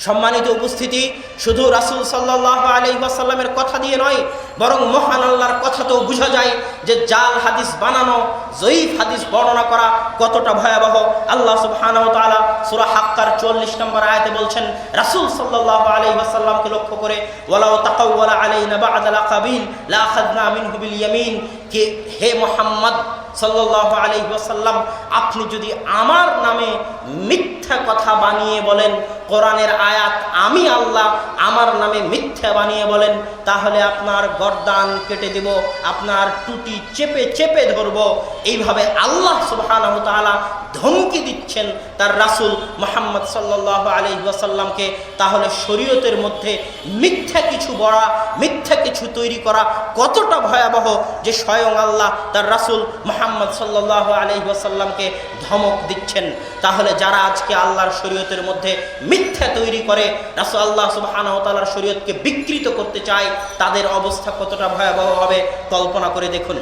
সম্মানিত উপস্থিতি, শুধু রাসূল সাল্লাল্লাহু আলাইহি ওয়াসাল্লামের কথা দিয়ে নয়, বরং মহান আল্লাহর কথাতেও বোঝা যায় যে জাল হাদিস বানানো, জয়ীফ হাদিস বর্ণনা করা কতটা ভয়াবহ। আল্লাহ সুবহানাহু ওয়া তাআলা সূরা হাক্কার 44 নম্বর আয়াতে বলছেন রাসূল সাল্লাল্লাহু আলাইহি ওয়াসাল্লামকে লক্ষ্য করে, ওয়ালাউ তাকাওয়ালা আলাইনা বা'দাল আকাবিল লা আখাযনা মিনহু বিল ইয়ামিন, কে হে মুহাম্মদ সাল্লাল্লাহু আলাইহি ওয়াসাল্লাম, আপনি যদি আমার নামে মিথ্যা কথা বানিয়ে বলেন, কোরআনের আয়াত আমি আল্লাহ আমার নামে মিথ্যা বানিয়ে বলেন, তাহলে আপনার গর্দান কেটে দেব, আপনার টুটি চেপে চেপে ধরব। এইভাবে আল্লাহ সুবহানাহু ওয়া তাআলা ধমকি দিচ্ছেন তার রাসূল মুহাম্মদ সাল্লাল্লাহু আলাইহি ওয়াসাল্লামকে। তাহলে শরীয়তের মধ্যে মিথ্যা কিছু বলা, মিথ্যা কিছু তৈরি করা কতটা ভয়াবহ যে স্বয়ং আল্লাহ তার রাসূল মুহাম্মদ সাল্লাল্লাহু আলাইহি ওয়াসাল্লামকে ধমক দিচ্ছেন। তাহলে যারা আজকে আল্লাহর শরীয়তের মধ্যে মিথ্যা তৈরি করে, রাসূল আল্লাহ সুবহানাহু ওয়া তাআলার শরীয়তকে বিকৃত করতে চায়, তাদের অবস্থা কতটা ভয়াবহ হবে কল্পনা করে দেখুন।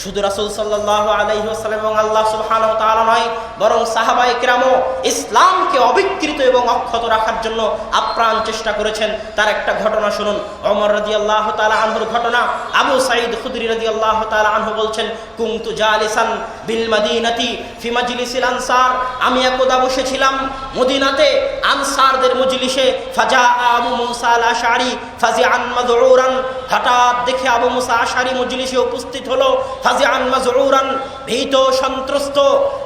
শুধু রাসূল সাল্লাল্লাহু আলাইহি ওয়াসাল্লাম এবং আল্লাহ সুবহানাহু ওয়া তাআলা নয়, বরং সাহাবায়ে কেরামও ইসলামকে অবিকৃত এবং অক্ষত রাখার জন্য আপ্রাণ চেষ্টা করেছেন। তার একটা ঘটনা শুনুন, ওমর রাদিয়াল্লাহু তাআলা আনহুর ঘটনা। আবু সাঈদ খুদরি রাদিয়াল্লাহু তাআলা আনহু বলছেন, কুনতু জালিসান বিল মাদিনাতি ফি মাজলিসিল আনসার, আমি একদা বসেছিলাম মদিনাতে আনসারদের মজলিসে। ফাজা আবু মুসা আল আশআরি ফাজিআন মাযউরান, হঠাৎ দেখে আবু মুসা আশআরি মজলিসে উপস্থিত হলো। ফাজিআন মাজউরান, ভীত সন্ত্রস্ত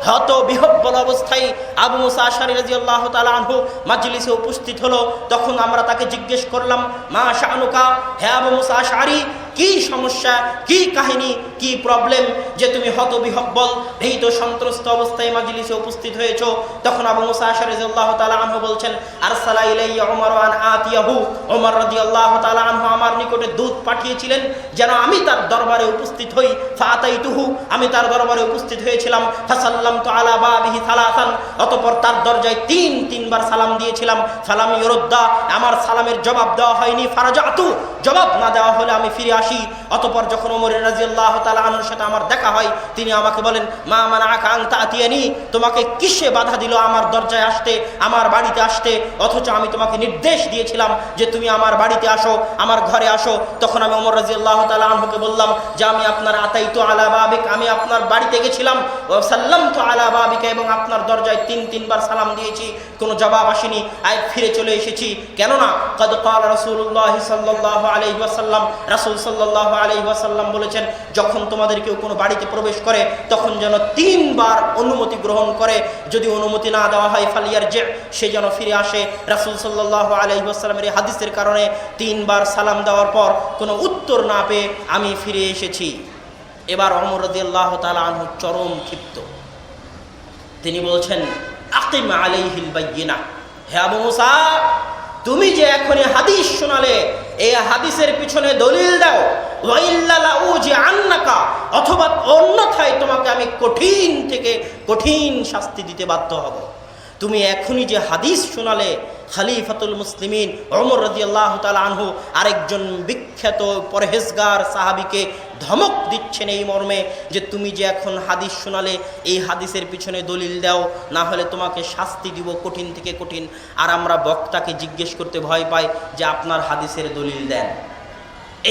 হত বিহব্বল অবস্থায় আবু মুসা আশআরি রাদিয়াল্লাহু তাআলা আনহু মজলিসে উপস্থিত হলো। তখন আমরা তাকে জিজ্ঞেস করলাম, মা শানুকা, হে আবু মুসা আশআরি, কি সমস্যা, কি কাহিনী, কি প্রবলেম যে তুমি হত বিহব্বল ভীত সন্ত্রস্ত অবস্থায় মজলিসে উপস্থিত হয়েছো? তখন আবু মুসা আশআরি রাদিয়াল্লাহু তাআলা আনহু বলছেন, আরসালা ইলাইয়া উমর আন আতিয়াহু, ওমর রাদিয়াল্লাহু তাআলা আনহু আমার নিকটে দূত পাঠিয়েছিলেন যেন আমি তার দরবারে উপস্থিত হই। ফাতাইতুহু, আমি তার দরবারে উপস্থিত হয়েছিলাম। ফাসাল্লামতু আলা বাবিহি সালাসান, অতঃপর তার দরজায় তিনবার সালাম দিয়েছিলাম। ফালাম ইউরদ্দা, আমার সালামের জবাব দেওয়া হয়নি। ফারাজাতু, জবাব না দেওয়া হলে আমি ফিরে আসি। অতঃপর যখন ওমর রাদিয়াল্লাহু তাআলা আনহুর সাথে আমার দেখা হয়, তিনি আমাকে বলেন, মা মানাআকা আন তাতিয়ানি, তোমাকে কিসে বাধা দিল আমার দরজায় আসতে, আমার বাড়িতে আসতে, অথচ আমি তোমাকে নির্দেশ দিয়েছিলাম যে তুমি আমার বাড়িতে আসো, আমার ঘরে আসো। তখন আমি ওমর রাদিয়াল্লাহু তাআলা আনহুকে বললাম যে আমি আপনার আতাইতু আলা বাবিক, আমি আপনার বাড়িতে গেছিলাম, ওয়া সাল্লামতু আলা বাবিকা, এবং আপনার দরজায় তিনবার সালাম দিয়েছি, কোনো জবাব আসেনি, আয় ফিরে চলে এসেছি। কেননা কদ ক্বালা রাসূলুল্লাহ সাল্লাল্লাহু আলাইহি ওয়াসাল্লাম, রাসূল সাল্লাল্লাহু আলাইহি ওয়াসাল্লাম বলেছেন, যখন তোমাদের কেউ কোনো বাড়িতে প্রবেশ করে তখন যেন 3 বার অনুমতি গ্রহণ করে, যদি অনুমতি না দেওয়া হয় ফালিয়ারজি, সে যেন ফিরে আসে। রাসূল সাল্লাল্লাহু আলাইহি ওয়াসাল্লামের এই হাদিসের কারণে 3 বার সালাম দেওয়ার পর কোনো উত্তর না পেয়ে আমি ফিরে এসেছি। এবার ওমর রাদিয়াল্লাহু তাআলা আনহু চরম ক্ষিপ্ত। তিনি বলছেন, আকিম আলাইহিল বাইয়িনা, হে আবু মুসা, তুমি যে এখনই হাদিস শোনালে, এই হাদিসের পিছনে দলিল দাও। ওয়াইল্লা লাউজি আন্নাকা, অথবা অন্যথায় তোমাকে আমি কঠিন থেকে কঠিন শাস্তি দিতে বাধ্য হব। তুমি এখনই যে হাদিস শোনালে, খলিফাতুল মুসলিমিন ওমর রাদিয়াল্লাহু তাআলা আনহু আরেকজন বিখ্যাত পরহেজগার সাহাবীকে ধমক দিচ্ছেন এই মর্মে যে তুমি যে এখন হাদিস শোনালে, এই হাদিসের পিছনে দলিল দাও, না হলে তোমাকে শাস্তি দিব কঠিন থেকে কঠিন। আর আমরা বক্তাকে জিজ্ঞেস করতে ভয় পাই যে আপনার হাদিসের দলিল দেন।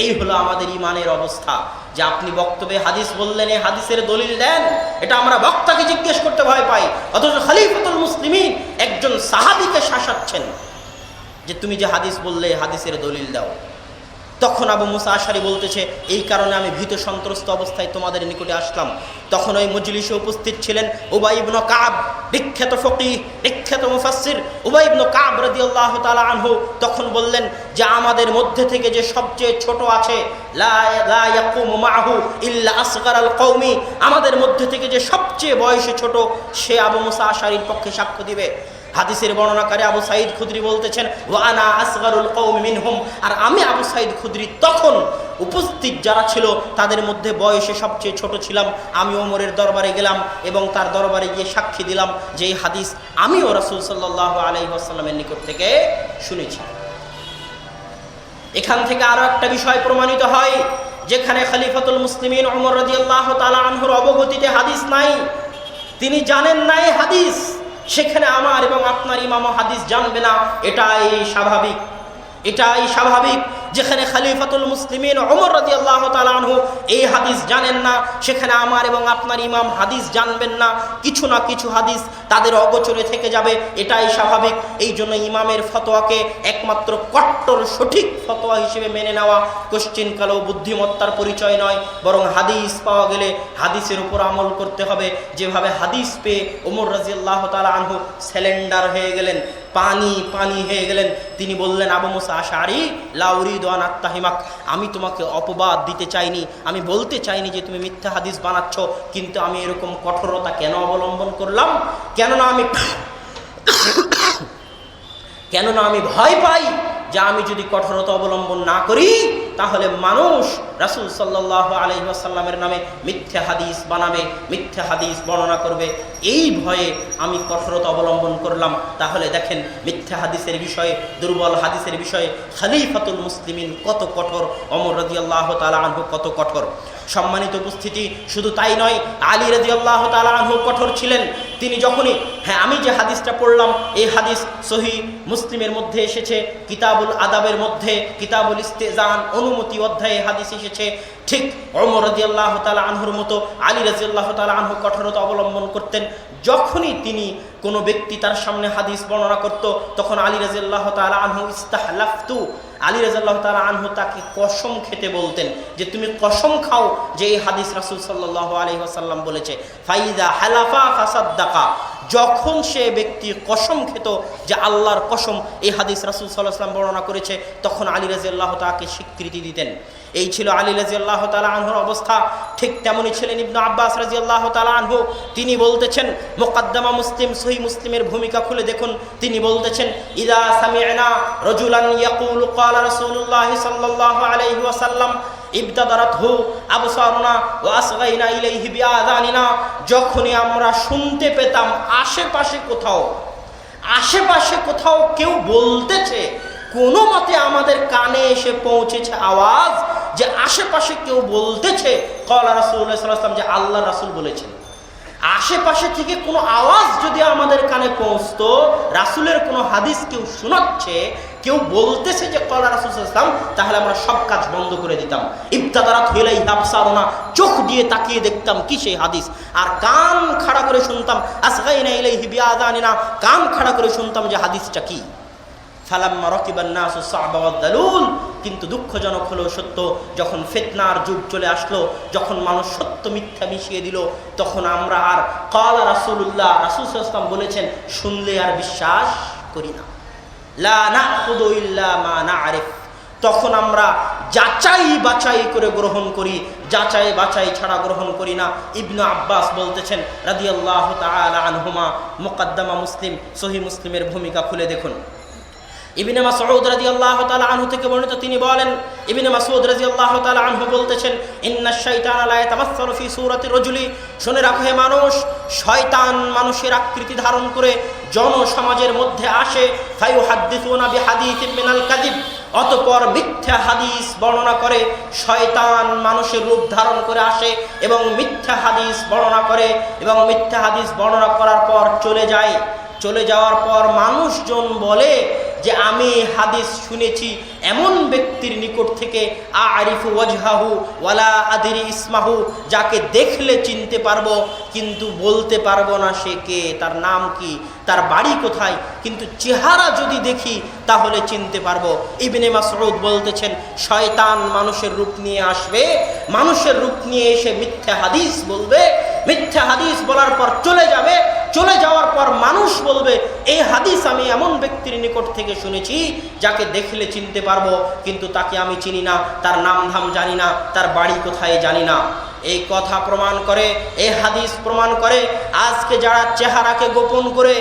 এই হলো আমাদের ইমানের অবস্থা, যে আপনি বক্তব্যে হাদিস বললেন, এই হাদিসের দলিল দেন, এটা আমরা বক্তাকে জিজ্ঞেস করতে ভয় পাই। অথচ খলিফাতুল মুসলিমিন একজন সাহাবীকে শাসাচ্ছেন যে তুমি যে হাদিস বললে, হাদিসের দলিল দাও। তখন আবু মুসা আশআরি বলতেছে, এই কারণে আমি ভীত সন্ত্রস্ত অবস্থায় তোমাদের নিকটে আসলাম। তখন ওই মজলিসে উপস্থিত ছিলেন উবাই ইবনে কাব, বিখ্যাত ফকিহ, বিখ্যাত মুফাসসির উবাই ইবনে কাব রাদিয়াল্লাহু তাআলা আনহু। তখন বললেন যে আমাদের মধ্যে থেকে যে সবচেয়ে ছোট আছে, লা ইয়াকুমু মাআহু ইল্লা আসগারাল কওমি, আমাদের মধ্যে থেকে যে সবচেয়ে বয়সে ছোট, সে আবু মুসা আশআরির পক্ষে সাক্ষ্য দিবে। হাদিসের বর্ণনাকারী আবু সাঈদ খুদরি বলতেছেন, ওয়া আনা আসগারুল কওমি মিনহুম, আর আমি আবু সাঈদ খুদরি তখন উপস্থিত যারা ছিল তাদের মধ্যে বয়সে সবচেয়ে ছোট ছিলাম। আমি ওমরের দরবারে গেলাম এবং তার দরবারে গিয়ে সাক্ষী দিলাম যে এই হাদিস আমিও রাসূল সাল্লাল্লাহু আলাইহি ওয়াসাল্লামের নিকট থেকে শুনেছি। এখান থেকে আরো একটা বিষয় প্রমাণিত হয়, যেখানে খলিফাতুল মুসলিমিন ওমর রাদিয়াল্লাহু তাআলা আনহুর অবগতিতে হাদিস নাই, তিনি জানেন না এই হাদিস, সেখানে আমার এবং আপনার ইমামও হাদিস জানবে না, এটাই স্বাভাবিক। এটাই স্বাভাবিক। যেখানে খলিফাতুল মুসলিমিন ওমর রাদিয়াল্লাহু তাআলা আনহু এই হাদিস জানেন না, সেখানে আমার এবং আপনার ইমাম হাদিস জানবেন না। কিছু না কিছু হাদিস তাদের অগোচরে থেকে যাবে, এটাই স্বাভাবিক। এই জন্য ইমামের ফতোয়াকে একমাত্র কট্টর সঠিক ফতোয়া হিসেবে মেনে নেওয়া কোশ্চিনকালেও বুদ্ধিমত্তার পরিচয় নয়, বরং হাদিস পাওয়া গেলে হাদিসের উপর আমল করতে হবে। যেভাবে হাদিস পেয়ে ওমর রাদিয়াল্লাহু তাআলা আনহু সিলিন্ডার হয়ে গেলেন, পানি হয়ে গেলেন। তিনি বললেন, আবু মুসা আশআরী, লা উরিদু আন আত্তাহিমাক, আমি তোমাকে অপবাদ দিতে চাইনি, আমি বলতে চাইনি যে তুমি মিথ্যা হাদিস বানাচ্ছ, কিন্তু আমি এরকম কঠোরতা কেন অবলম্বন করলাম? কেননা আমি ভয় পাই যে আমি যদি কঠোরতা অবলম্বন না করি তাহলে মানুষ রাসূল সাল্লাল্লাহু আলাইহি ওয়াসাল্লামের নামে মিথ্যা হাদিস বানাবে, মিথ্যা হাদিস বর্ণনা করবে। এই ভয়ে আমি কঠোরতা অবলম্বন করলাম। তাহলে দেখেন মিথ্যা হাদিসের বিষয়ে, দুর্বল হাদিসের বিষয়ে খলিফাতুল মুসলিমিন কত কঠোর, ওমর রাদিয়াল্লাহু তাআলা আনহু কত কঠোর। সম্মানিত উপস্থিতি, শুধু তাই নয়, আলী রাদিয়াল্লাহু তাআলা আনহু কঠোর ছিলেন। তিনি যখনই, আমি যে হাদিসটা পড়লাম এই হাদিস সহিহ মুসলিমের মধ্যে এসেছে, কিতাবুল আদাবের মধ্যে কিতাবুল ইস্তেজান অনুমতি অধ্যায়ে হাদিস এসেছে। ঠিক ওমর রাদিয়াল্লাহু তাআলা আনহুর মতো আলী রাদিয়াল্লাহু তাআলা আনহু কঠোরতা অবলম্বন করতেন। যখনই তিনি কোনো ব্যক্তি তার সামনে হাদিস বর্ণনা করত, তখন আলী রাদিয়াল্লাহু তাআলা আনহু ইস্তাহলাফতু, আলী রাদিয়াল্লাহু তাআলা আনহু তাকে কসম খেতে বলতেন যে তুমি কসম খাও যে এই হাদিস রাসূল সাল্লাল্লাহু আলাইহি ওয়াসাল্লাম বলেছে। ফাইদা হালাফা ফাসাদ্দাকা, যখন সে ব্যক্তি কসম খেত যে আল্লাহর কসম এই হাদিস রাসূল সাল্লাল্লাহু আলাইহি ওয়াসাল্লাম বর্ণনা করেছে, তখন আলী রাদিয়াল্লাহু তাআলাকে স্বীকৃতি দিতেন। এই ছিল আলী রাদিয়াল্লাহু তাআলা আনহুর অবস্থা। ঠিক তেমনই ছিলেন ইবনে আব্বাস রাদিয়াল্লাহু তাআলা আনহু। তিনি বলতেছেন, মুকদ্দমা মুসলিম সহিহ মুসলিমের ভূমিকা খুলে দেখুন, তিনি বলতেছেন, ইযা সামি'না রাজুলান ইয়াকুলু ক্বালা রাসূলুল্লাহ সাল্লাল্লাহু আলাইহি ওয়াসাল্লাম ইবতাদারাতহু আবসারুনা ওয়া আসগাইনা ইলাইহি বিআযানিনা, যখনই আমরা শুনতে পেতাম আশেপাশে কোথাও কেউ বলতেছে, কোনো মতে আমাদের কানে এসে পৌঁছেছে আওয়াজ যে আশেপাশে কেউ বলতেছে ক্বালা রাসূলুল্লাহ সাল্লাল্লাহু আলাইহি ওয়াসাল্লাম, যে আল্লাহ রাসূল বলেছেন। আশেপাশে থেকে কোনো আওয়াজ যদি আমাদের কানে পৌঁছতো, রাসূলের কোনো হাদিস কেউ শোনাচ্ছে, কেউ বলতেছে যে ক্বালা রাসূল সাল্লাল্লাহু আলাইহি ওয়াসাল্লাম, তাহলে আমরা সব কাজ বন্ধ করে দিতাম। ইবতাদারাত ইলাইহি আবসারুনা, চোখ দিয়ে তাকিয়ে দেখতাম কি সেই হাদিস, আর কান খাড়া করে শুনতাম, আসগাইনা ইলাইহি বিআযানিনা, কান খাড়া করে শুনতাম যে হাদিসটা কি। ফালাম্মা রাকিবান নাসু সা'বা ওয়াদ দালুল, কিন্তু দুঃখজনক হলো সত্য, যখন ফিতনার যুগ চলে আসলো, যখন মানুষ সত্য মিথ্যা মিশিয়ে দিল, তখন আমরা আর ক্বালা রাসূলুল্লাহ, রাসূল সাল্লাল্লাহু আলাইহি ওয়াসাল্লাম বলেছেন শুনলে আর বিশ্বাস করি না। লা নাখুযু ইল্লা মা না'রিফ, তখন আমরা যাচাই বাছাই করে গ্রহণ করি, যাচাই বাছাই ছাড়া গ্রহণ করি না। ইবনে আব্বাস বলতেছেন রাদিয়াল্লাহু তাআলা আনহুমা, মুকদ্দমা মুসলিম সহিহ মুসলিমের ভূমিকা খুলে দেখুন। ইবনে মাসউদ রাদিয়াল্লাহু তাআলা আনহু থেকে বর্ণিত, তিনি বলেন, ইবনে মাসউদ রাদিয়াল্লাহু তাআলা আনহু বলতেছেন, ইন্নাশ শাইতানা লা ইয়াতামাসসালু ফি সূরাতি রাজুলি, শুনে রাখো হে মানুষ, শয়তান মানুষের আকৃতি ধারণ করে জনসমাজের মধ্যে আসে, ফায়ুহাদ্দিসুনা বিহাদিসিন মিনাল কাযিব, অতঃপর মিথ্যা হাদিস বর্ণনা করে। শয়তান মানুষের রূপ ধারণ করে আসে এবং মিথ্যা হাদিস বর্ণনা করে, এবং মিথ্যা হাদিস বর্ণনা করার পর চলে যাওয়ার পর মানুষজন বলে যে আমি হাদিস শুনেছি এমন ব্যক্তির নিকট থেকে, আরিফু ওয়াজহাহু ওয়ালা আদরি ইসমাহু, যাকে দেখলে চিনতে পারবো কিন্তু বলতে পারবো না সে কে, তার নাম কি, তার বাড়ি কোথায়, কিন্তু চেহারা যদি দেখি তাহলে চিনতে পারবো। ইবনে মাসউদ বলতেছেন, শয়তান মানুষের রূপ নিয়ে আসবে, মানুষের রূপ নিয়ে এসে মিথ্যা হাদিস বলবে, মিথ্যা হাদিস বলার পর চলে যাওয়ার পর মানুষ বলবে এই হাদিস আমি এমন ব্যক্তির নিকট থেকে শুনেছি যাকে দেখলে চিনতে পারবো, কিন্তু তাকে আমি চিনি না, তার নাম ধাম জানি না, তার বাড়ি কোথায় জানি না। এই কথা প্রমাণ করে, এই হাদিস প্রমাণ করে, আজকে যারা চেহারাকে গোপন করে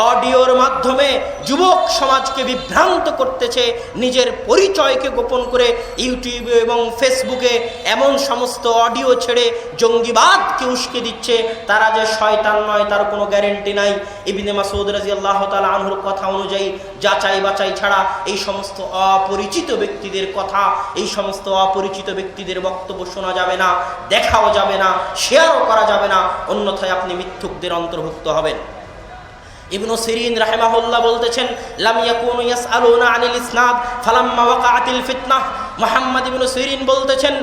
অডিওর মাধ্যমে যুবক সমাজকে বিভ্রান্ত করতেছে, নিজের পরিচয়কে গোপন করে ইউটিউবে এবং ফেসবুকে এমন সমস্ত অডিও ছেড়ে জঙ্গিবাদকে উস্কে দিচ্ছে, তারা যে শয়তান নয় তার কোনো গ্যারেন্টি নাই। ইবনে মাসউদ রাদিয়াল্লাহু তাআলা আনহুর কথা অনুযায়ী যাচাই বাছাই ছাড়া এই সমস্ত অপরিচিত ব্যক্তিদের কথা, এই সমস্ত অপরিচিত ব্যক্তিদের বক্তব্য শোনা যাবে না, দেখাও যাবে না, শেয়ারও করা যাবে না, অন্যথায় আপনি মিথ্যুকদের অন্তর্ভুক্ত হবেন। ইবনু সিরিন রাহিমাহুল্লাহ বলতেছেন, লাম ইয়াকুনু ইয়াসআলুনা আনিল ইসনাদ ফালাম্মা ওয়াকাআতিল ফিতনাহ। মুহাম্মদ ইবনু সিরিন বলতেছেন,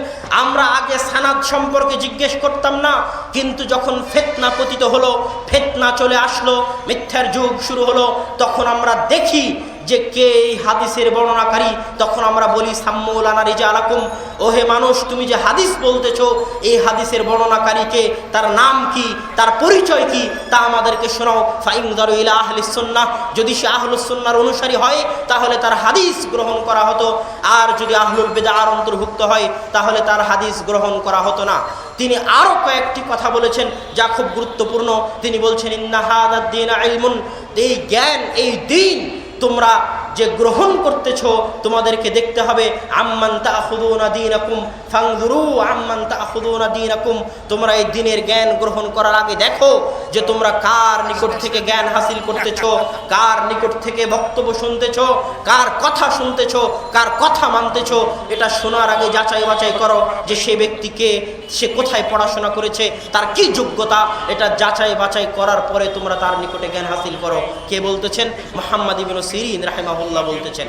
আমরা আগে সানাদ সম্পর্কে জিজ্ঞেস করতাম না, কিন্তু যখন ফিতনা পতিত হলো, ফিতনা চলে আসলো, মিথ্যার যুগ শুরু হলো, তখন আমরা দেখি যে কে এই হাদিসের বর্ণনাকারী। তখন আমরা বলি, সাম্মুলানা রিজালাকুম, ওহে মানুষ, তুমি যে হাদিস বলতেছো, এই হাদিসের বর্ণনাকারীকে, তার নাম কি, তার পরিচয় কি, তা আমাদেরকে শোনাও। ফাইনদারু ইলা আহলিস সুন্নাহ, যদি সে আহলুস সুন্নাহর অনুসারী হয় তাহলে তার হাদিস গ্রহণ করা হতো, আর যদি আহলুল বিদআর অন্তর্ভুক্ত হয় তাহলে তার হাদিস গ্রহণ করা হতো না। তিনি আরও কয়েকটি কথা বলেছেন যা খুব গুরুত্বপূর্ণ। তিনি বলছেন, ইন্না হাযাদ দীন ইলমুন, এই জ্ঞান, এই দ্বীন তোমরা যে গ্রহণ করতেছো, তোমাদেরকে দেখতে হবে, আম্মান তাখুযুনা দীনাকুম ফানজুরু আম্মান তাখুযুনা দীনাকুম, তোমরা এই দ্বীনের জ্ঞান গ্রহণ করার আগে দেখো যে তোমরা কার নিকট থেকে জ্ঞান হাসিল করতেছো, কার নিকট থেকে বক্তব্য শুনতেছো, কার কথা শুনতেছো, কার কথা মানতেছো। এটা শোনার আগে যাচাই বাছাই করো যে সে ব্যক্তিকে, সে কোথায় পড়াশোনা করেছে, তার কি যোগ্যতা, এটা যাচাই বাছাই করার পরে তোমরা তার নিকটে জ্ঞান হাসিল করো। কে বলতেছেন? মুহাম্মদ ইবনে সিরিন রাহিমাহুল্লাহ বলতেছেন।